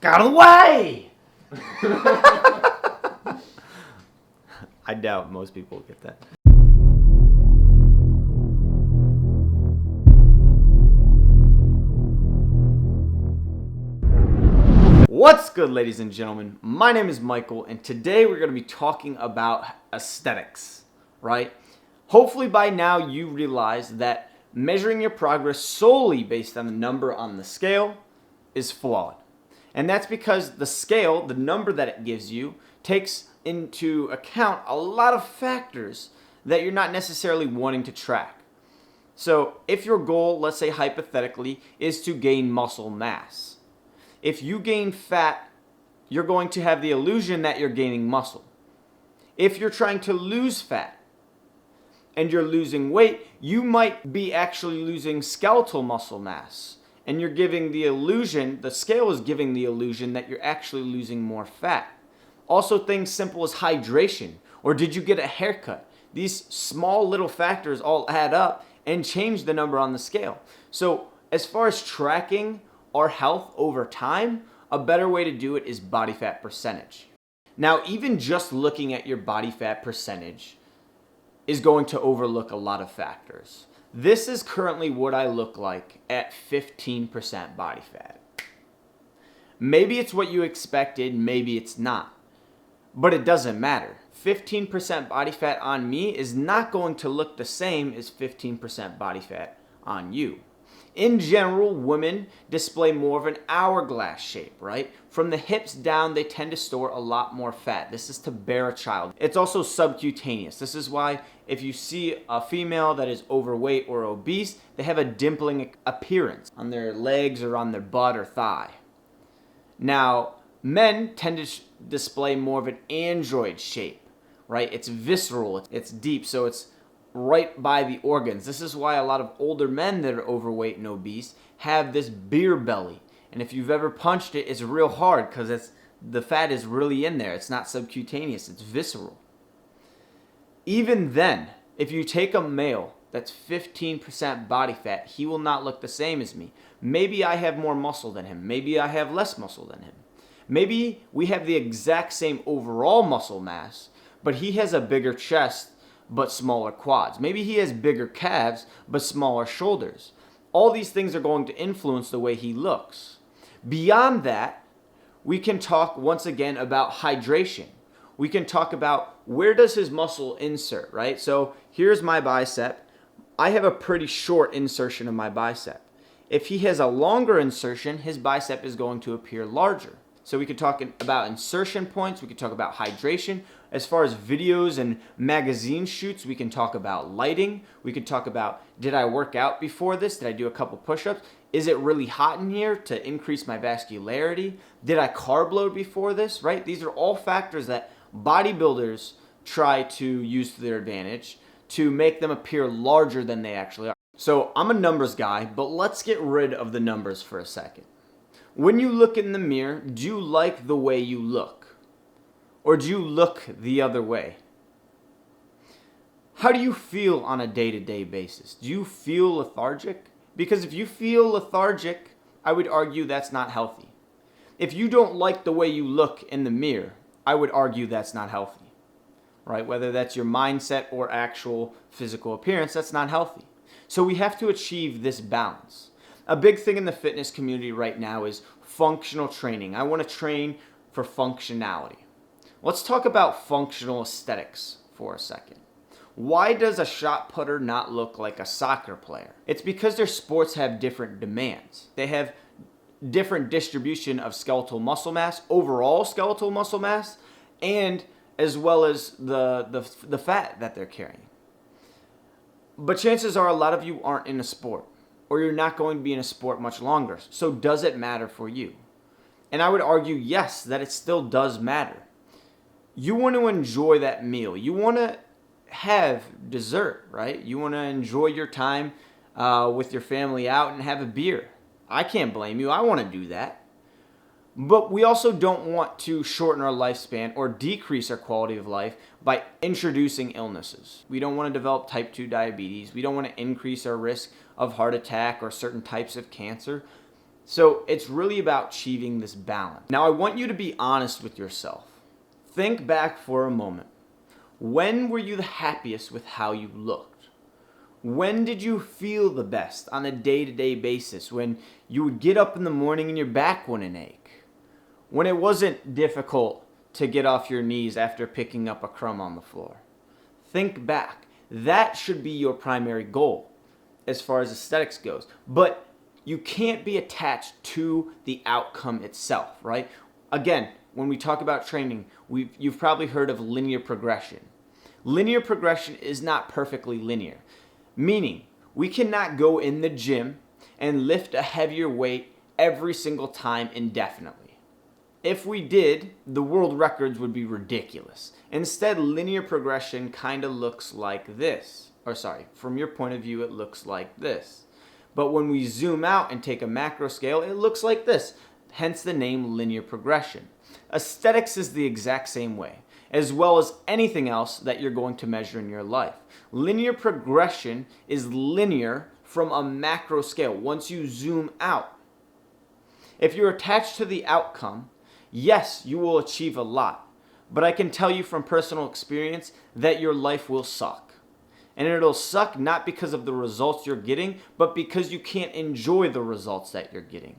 Get out of the way! I doubt most people will get that. What's good, ladies and gentlemen? My name is Michael, and today we're going to be talking about aesthetics, right? Hopefully by now you realize that measuring your progress solely based on the number on the scale is flawed. And that's because the scale, the number that it gives you, takes into account a lot of factors that you're not necessarily wanting to track. So if your goal, let's say hypothetically, is to gain muscle mass, if you gain fat, you're going to have the illusion that you're gaining muscle. If you're trying to lose fat and you're losing weight, you might be actually losing skeletal muscle mass. And you're giving the illusion, the scale is giving the illusion that you're actually losing more fat. Also things simple as hydration, or did you get a haircut? These small little factors all add up and change the number on the scale. So as far as tracking our health over time, a better way to do it is body fat percentage. Now, even just looking at your body fat percentage is going to overlook a lot of factors. This is currently what I look like at 15% body fat. Maybe it's what you expected, maybe it's not. But it doesn't matter. 15% body fat on me is not going to look the same as 15% body fat on you. In general, women display more of an hourglass shape, right? From the hips down, they tend to store a lot more fat. This is to bear a child. It's also subcutaneous. This is why if you see a female that is overweight or obese, they have a dimpling appearance on their legs or on their butt or thigh. Now, men tend to display more of an android shape, right? It's visceral, it's deep, so it's right by the organs. This is why a lot of older men that are overweight and obese have this beer belly. And if you've ever punched it, it's real hard because the fat is really in there. It's not subcutaneous, it's visceral. Even then, if you take a male that's 15% body fat, he will not look the same as me. Maybe I have more muscle than him. Maybe I have less muscle than him. Maybe we have the exact same overall muscle mass, but he has a bigger chest but smaller quads. Maybe he has bigger calves, but smaller shoulders. All these things are going to influence the way he looks. Beyond that, we can talk once again about hydration. We can talk about where does his muscle insert, right? So here's my bicep. I have a pretty short insertion of my bicep. If he has a longer insertion, his bicep is going to appear larger. So we could talk about insertion points, we could talk about hydration. As far as videos and magazine shoots, we can talk about lighting. We could talk about, did I work out before this? Did I do a couple push-ups? Is it really hot in here to increase my vascularity? Did I carb load before this, right? These are all factors that bodybuilders try to use to their advantage to make them appear larger than they actually are. So I'm a numbers guy, but let's get rid of the numbers for a second. When you look in the mirror, do you like the way you look? Or do you look the other way? How do you feel on a day-to-day basis? Do you feel lethargic? Because if you feel lethargic, I would argue that's not healthy. If you don't like the way you look in the mirror, I would argue that's not healthy, right? Whether that's your mindset or actual physical appearance, that's not healthy. So we have to achieve this balance. A big thing in the fitness community right now is functional training. I want to train for functionality. Let's talk about functional aesthetics for a second. Why does a shot putter not look like a soccer player? It's because their sports have different demands. They have different distribution of skeletal muscle mass, overall skeletal muscle mass, and as well as the fat that they're carrying. But chances are a lot of you aren't in a sport, or you're not going to be in a sport much longer. So does it matter for you? And I would argue, yes, that it still does matter. You want to enjoy that meal. You want to have dessert, right? You want to enjoy your time with your family out and have a beer. I can't blame you. I want to do that. But we also don't want to shorten our lifespan or decrease our quality of life by introducing illnesses. We don't want to develop type 2 diabetes. We don't want to increase our risk of heart attack or certain types of cancer. So it's really about achieving this balance. Now I want you to be honest with yourself. Think back for a moment. When were you the happiest with how you looked? When did you feel the best on a day-to-day basis? When you would get up in the morning and your back wouldn't ache? When it wasn't difficult to get off your knees after picking up a crumb on the floor? Think back. That should be your primary goal as far as aesthetics goes. But you can't be attached to the outcome itself, right? Again, when we talk about training, you've probably heard of linear progression. Linear progression is not perfectly linear, meaning we cannot go in the gym and lift a heavier weight every single time indefinitely. If we did, the world records would be ridiculous. Instead, linear progression kind of looks like this. Or sorry, from your point of view, it looks like this. But when we zoom out and take a macro scale, it looks like this. Hence the name linear progression. Aesthetics is the exact same way, as well as anything else that you're going to measure in your life. Linear progression is linear from a macro scale once you zoom out. If you're attached to the outcome, yes, you will achieve a lot. But I can tell you from personal experience that your life will suck. And it'll suck not because of the results you're getting, but because you can't enjoy the results that you're getting.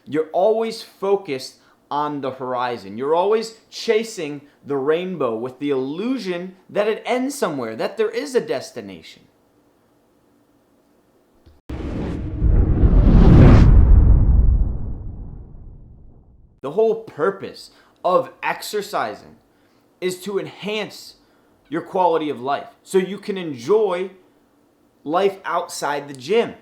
You're always focused on the horizon. You're always chasing the rainbow with the illusion that it ends somewhere, that there is a destination. The whole purpose of exercising is to enhance your quality of life so you can enjoy life outside the gym.